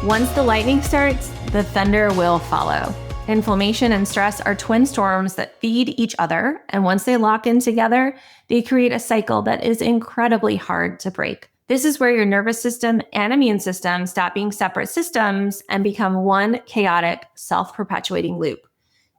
Once the lightning starts, the thunder will follow. Inflammation and stress are twin storms that feed each other, and once they lock in together, they create a cycle that is incredibly hard to break. This is where your nervous system and immune system stop being separate systems and become one chaotic, self-perpetuating loop.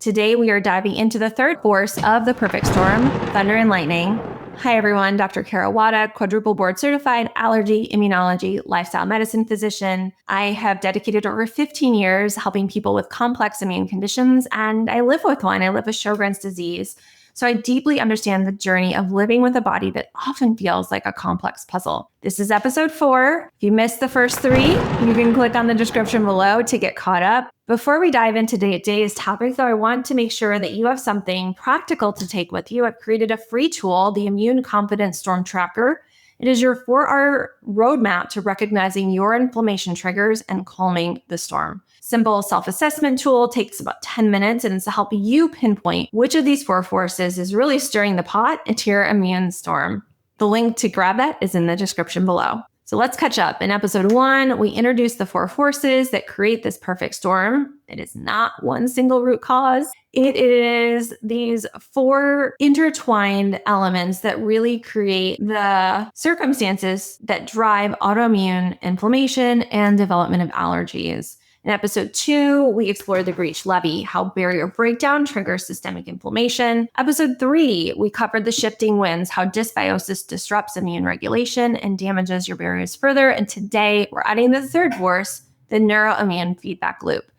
Today, we are diving into the third force of the perfect storm, thunder and lightning. Hi, everyone. Dr. Wada, quadruple board certified allergy, immunology, lifestyle medicine physician. I have dedicated over 15 years helping people with complex immune conditions, and I live with one. I live with Sjogren's disease. So I deeply understand the journey of living with a body that often feels like a complex puzzle. This is episode 4. If you missed the first 3, you can click on the description below to get caught up. Before we dive into today's topic, though, I want to make sure that you have something practical to take with you. I've created a free tool, the Immune Confidence Storm Tracker. It is your 4-hour roadmap to recognizing your inflammation triggers and calming the storm. Simple self-assessment tool, takes about 10 minutes, and it's to help you pinpoint which of these 4 forces is really stirring the pot into your immune storm. The link to grab that is in the description below. So let's catch up. In episode 1, we introduced the 4 forces that create this perfect storm. It is not one single root cause. It is these 4 intertwined elements that really create the circumstances that drive autoimmune inflammation and development of allergies. In episode 2, we explored the breech levee, how barrier breakdown triggers systemic inflammation. Episode 3, we covered the shifting winds, how dysbiosis disrupts immune regulation and damages your barriers further. And today, we're adding the third force, the neuro-immune feedback loop.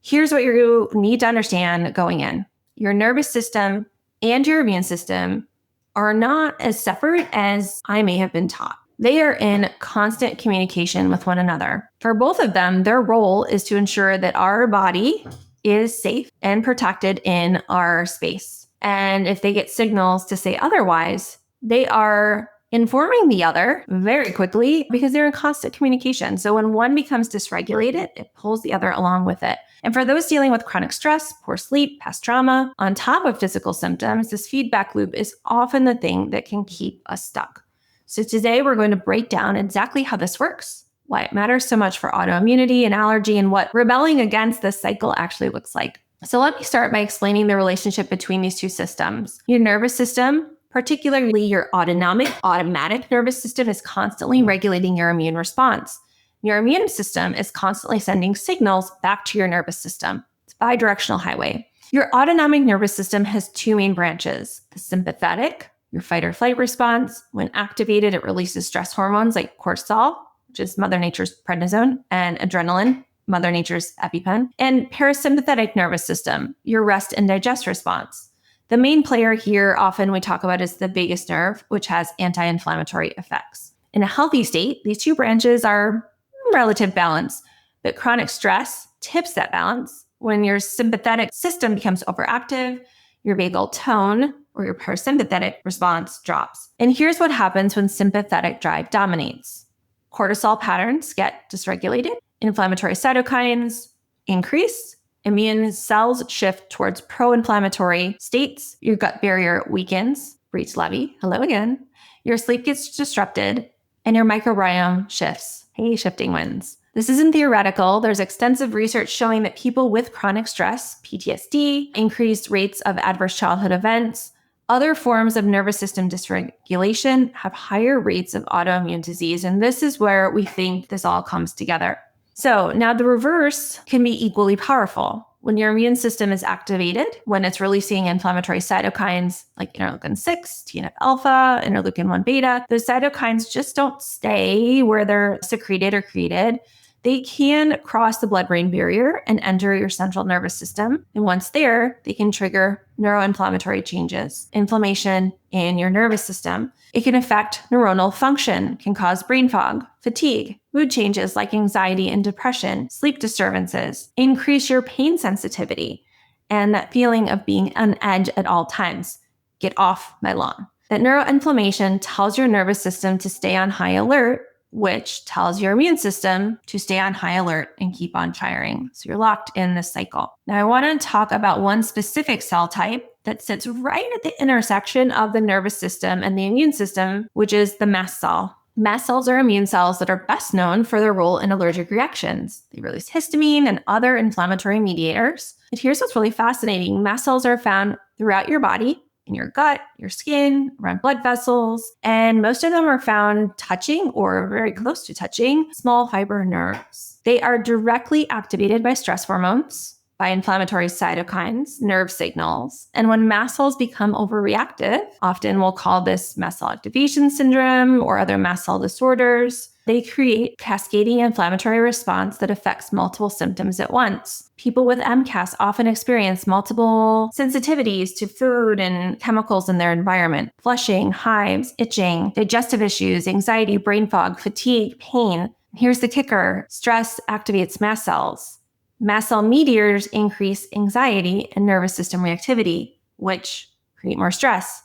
Here's what you need to understand going in. Your nervous system and your immune system are not as separate as I may have been taught. They are in constant communication with one another. For both of them, their role is to ensure that our body is safe and protected in our space. And if they get signals to say otherwise, they are informing the other very quickly because they're in constant communication. So when one becomes dysregulated, it pulls the other along with it. And for those dealing with chronic stress, poor sleep, past trauma, on top of physical symptoms, this feedback loop is often the thing that can keep us stuck. So today we're going to break down exactly how this works, why it matters so much for autoimmunity and allergy, and what rebelling against this cycle actually looks like. So let me start by explaining the relationship between these two systems. Your nervous system, particularly your automatic nervous system, is constantly regulating your immune response. Your immune system is constantly sending signals back to your nervous system. It's a bi-directional highway. Your autonomic nervous system has 2 main branches, the sympathetic, your fight or flight response. When activated, it releases stress hormones like cortisol, which is Mother Nature's prednisone, and adrenaline, Mother Nature's EpiPen, and parasympathetic nervous system, your rest and digest response. The main player here often we talk about is the vagus nerve, which has anti-inflammatory effects. In a healthy state, these 2 branches are relative balance, but chronic stress tips that balance. When your sympathetic system becomes overactive, your vagal tone or your parasympathetic response drops. And here's what happens when sympathetic drive dominates. Cortisol patterns get dysregulated, inflammatory cytokines increase, immune cells shift towards pro-inflammatory states, your gut barrier weakens, breech levee, hello again, your sleep gets disrupted, and your microbiome shifts. Hey, shifting winds. This isn't theoretical. There's extensive research showing that people with chronic stress, PTSD, increased rates of adverse childhood events, other forms of nervous system dysregulation have higher rates of autoimmune disease. And this is where we think this all comes together. So now the reverse can be equally powerful. When your immune system is activated, when it's releasing inflammatory cytokines like interleukin-6, TNF-alpha, interleukin-1 beta, those cytokines just don't stay where they're secreted or created. They can cross the blood-brain barrier and enter your central nervous system. And once there, they can trigger neuroinflammatory changes, inflammation in your nervous system. It can affect neuronal function, can cause brain fog, fatigue, mood changes like anxiety and depression, sleep disturbances, increase your pain sensitivity, and that feeling of being on edge at all times. Get off my lawn. That neuroinflammation tells your nervous system to stay on high alert, which tells your immune system to stay on high alert and keep on firing. So you're locked in this cycle. Now, I want to talk about one specific cell type that sits right at the intersection of the nervous system and the immune system, which is the mast cell. Mast cells are immune cells that are best known for their role in allergic reactions. They release histamine and other inflammatory mediators. And here's what's really fascinating. Mast cells are found throughout your body, in your gut, your skin, around blood vessels, and most of them are found touching or very close to touching small fiber nerves. They are directly activated by stress hormones, by inflammatory cytokines, nerve signals. And when mast cells become overreactive, often we'll call this mast cell activation syndrome or other mast cell disorders, they create cascading inflammatory response that affects multiple symptoms at once. People with MCAS often experience multiple sensitivities to food and chemicals in their environment: flushing, hives, itching, digestive issues, anxiety, brain fog, fatigue, pain. Here's the kicker: stress activates mast cells. Mast cell mediators increase anxiety and nervous system reactivity, which create more stress,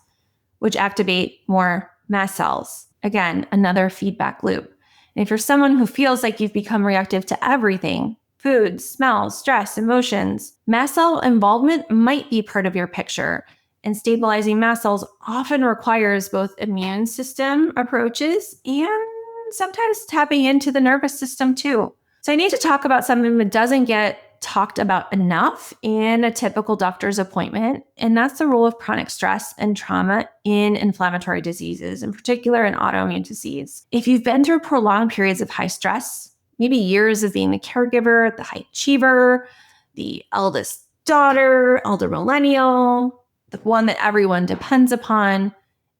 which activate more mast cells. Again, another feedback loop. And if you're someone who feels like you've become reactive to everything, food, smells, stress, emotions, mast cell involvement might be part of your picture. And stabilizing mast cells often requires both immune system approaches and sometimes tapping into the nervous system too. So I need to talk about something that doesn't get talked about enough in a typical doctor's appointment, and that's the role of chronic stress and trauma in inflammatory diseases, in particular in autoimmune disease. If you've been through prolonged periods of high stress, maybe years of being the caregiver, the high achiever, the eldest daughter, elder millennial, the one that everyone depends upon,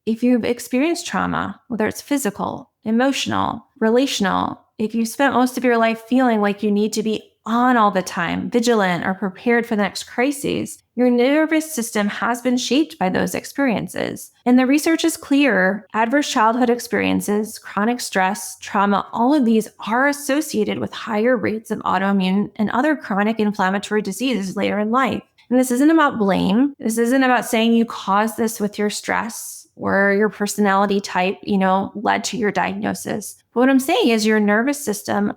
if you've experienced trauma, whether it's physical, emotional, relational, if you spent most of your life feeling like you need to be on all the time, vigilant or prepared for the next crises, your nervous system has been shaped by those experiences. And the research is clear. Adverse childhood experiences, chronic stress, trauma, all of these are associated with higher rates of autoimmune and other chronic inflammatory diseases later in life. And this isn't about blame. This isn't about saying you caused this with your stress or your personality type, led to your diagnosis. But what I'm saying is your nervous system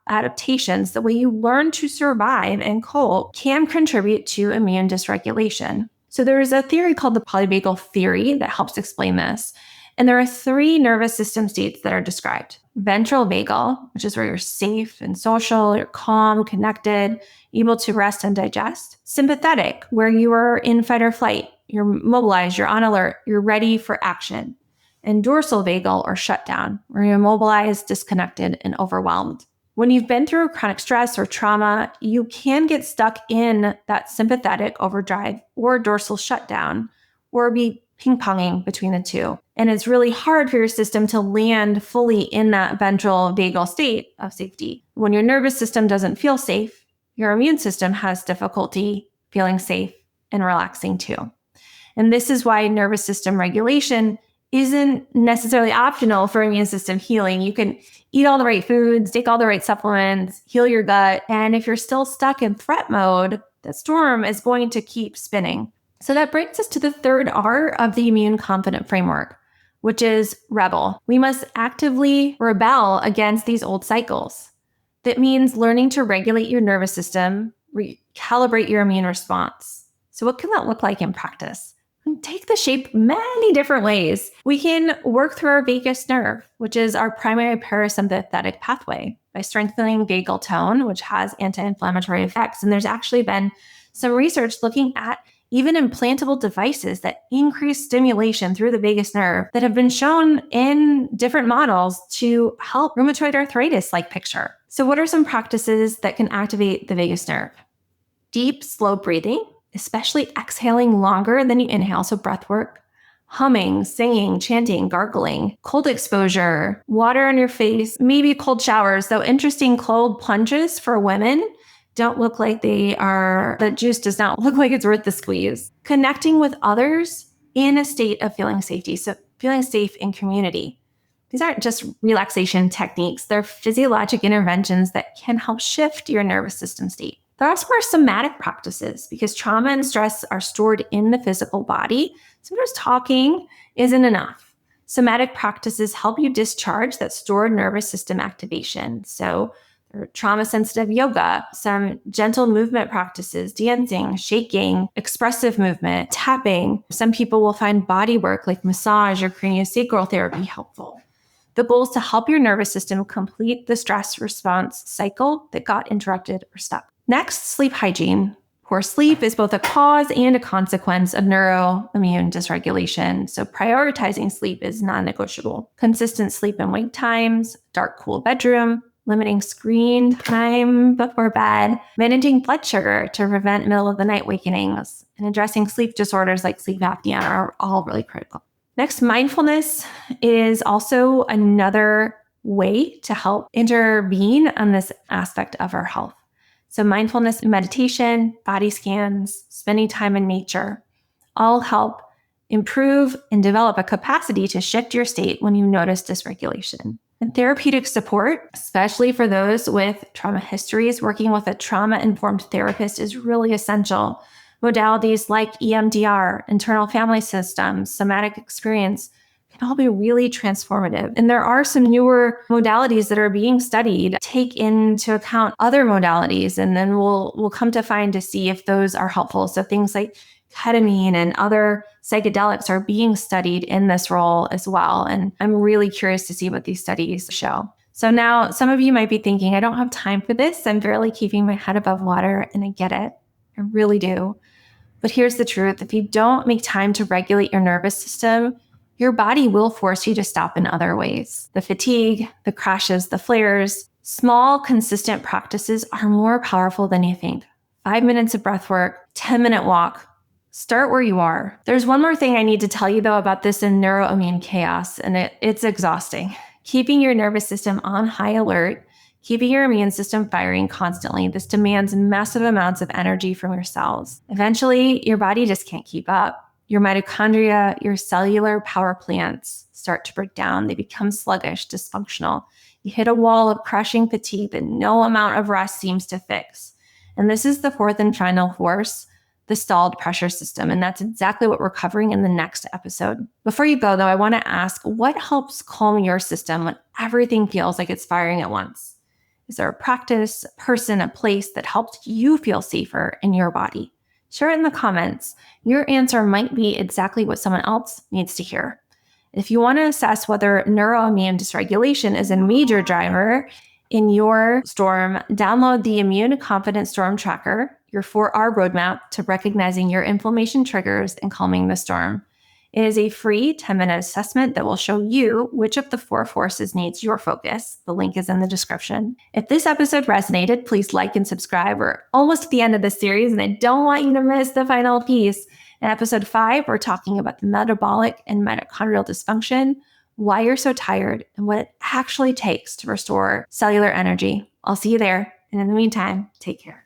adaptations, the way you learn to survive and cope, can contribute to immune dysregulation. So there is a theory called the Polyvagal theory that helps explain this. And there are 3 nervous system states that are described. Ventral vagal, which is where you're safe and social, you're calm, connected, able to rest and digest. Sympathetic, where you are in fight or flight, you're mobilized, you're on alert, you're ready for action. And dorsal vagal, or shutdown, where you're immobilized, disconnected, and overwhelmed. When you've been through chronic stress or trauma, you can get stuck in that sympathetic overdrive or dorsal shutdown, or be ping-ponging between the two. And it's really hard for your system to land fully in that ventral vagal state of safety. When your nervous system doesn't feel safe, your immune system has difficulty feeling safe and relaxing too. And this is why nervous system regulation isn't necessarily optional for immune system healing. You can eat all the right foods, take all the right supplements, heal your gut. And if you're still stuck in threat mode, the storm is going to keep spinning. So that brings us to the 3rd R of the immune confident framework, which is rebel. We must actively rebel against these old cycles. That means learning to regulate your nervous system, recalibrate your immune response. So what can that look like in practice? Take the shape many different ways. We can work through our vagus nerve, which is our primary parasympathetic pathway, by strengthening vagal tone, which has anti-inflammatory effects. And there's actually been some research looking at even implantable devices that increase stimulation through the vagus nerve that have been shown in different models to help rheumatoid arthritis-like picture. So what are some practices that can activate the vagus nerve? Deep, slow breathing, especially exhaling longer than you inhale, so breath work, humming, singing, chanting, gargling, cold exposure, water on your face, maybe cold showers, though interesting cold plunges for women don't look like the juice does not look like it's worth the squeeze. Connecting with others in a state of feeling safety, so feeling safe in community. These aren't just relaxation techniques, they're physiologic interventions that can help shift your nervous system state. There also are somatic practices because trauma and stress are stored in the physical body. Sometimes talking isn't enough. Somatic practices help you discharge that stored nervous system activation. So trauma-sensitive yoga, some gentle movement practices, dancing, shaking, expressive movement, tapping. Some people will find body work like massage or craniosacral therapy helpful. The goal is to help your nervous system complete the stress response cycle that got interrupted or stuck. Next, sleep hygiene. Poor sleep is both a cause and a consequence of neuroimmune dysregulation, so prioritizing sleep is non-negotiable. Consistent sleep and wake times, dark, cool bedroom, limiting screen time before bed, managing blood sugar to prevent middle-of-the-night awakenings, and addressing sleep disorders like sleep apnea are all really critical. Next, mindfulness is also another way to help intervene on this aspect of our health. So mindfulness, meditation, body scans, spending time in nature, all help improve and develop a capacity to shift your state when you notice dysregulation. And therapeutic support, especially for those with trauma histories, working with a trauma-informed therapist is really essential. Modalities like EMDR, internal family systems, somatic experience can all be really transformative. And there are some newer modalities that are being studied, take into account other modalities, and then we'll come to find to see if those are helpful. So things like ketamine and other psychedelics are being studied in this role as well. And I'm really curious to see what these studies show. So now some of you might be thinking, I don't have time for this. I'm barely keeping my head above water, and I get it. I really do. But here's the truth. If you don't make time to regulate your nervous system, your body will force you to stop in other ways. The fatigue, the crashes, the flares, small, consistent practices are more powerful than you think. 5 minutes of breath work, 10-minute walk. Start where you are. There's one more thing I need to tell you, though, about this in Neuro-Immune Chaos, and it's exhausting. Keeping your nervous system on high alert, keeping your immune system firing constantly, this demands massive amounts of energy from your cells. Eventually, your body just can't keep up. Your mitochondria, your cellular power plants start to break down. They become sluggish, dysfunctional. You hit a wall of crushing fatigue that no amount of rest seems to fix. And this is the fourth and final force, the stalled pressure system. And that's exactly what we're covering in the next episode. Before you go, though, I want to ask, what helps calm your system when everything feels like it's firing at once? Is there a practice, a person, a place that helps you feel safer in your body? Share it in the comments. Your answer might be exactly what someone else needs to hear. If you want to assess whether neuroimmune dysregulation is a major driver in your storm, download the Immune Confident Storm Tracker, your 4R roadmap to recognizing your inflammation triggers and calming the storm. It is a free 10-minute assessment that will show you which of the 4 forces needs your focus. The link is in the description. If this episode resonated, please like and subscribe. We're almost at the end of the series, and I don't want you to miss the final piece. In episode 5, we're talking about the metabolic and mitochondrial dysfunction, why you're so tired, and what it actually takes to restore cellular energy. I'll see you there. And in the meantime, take care.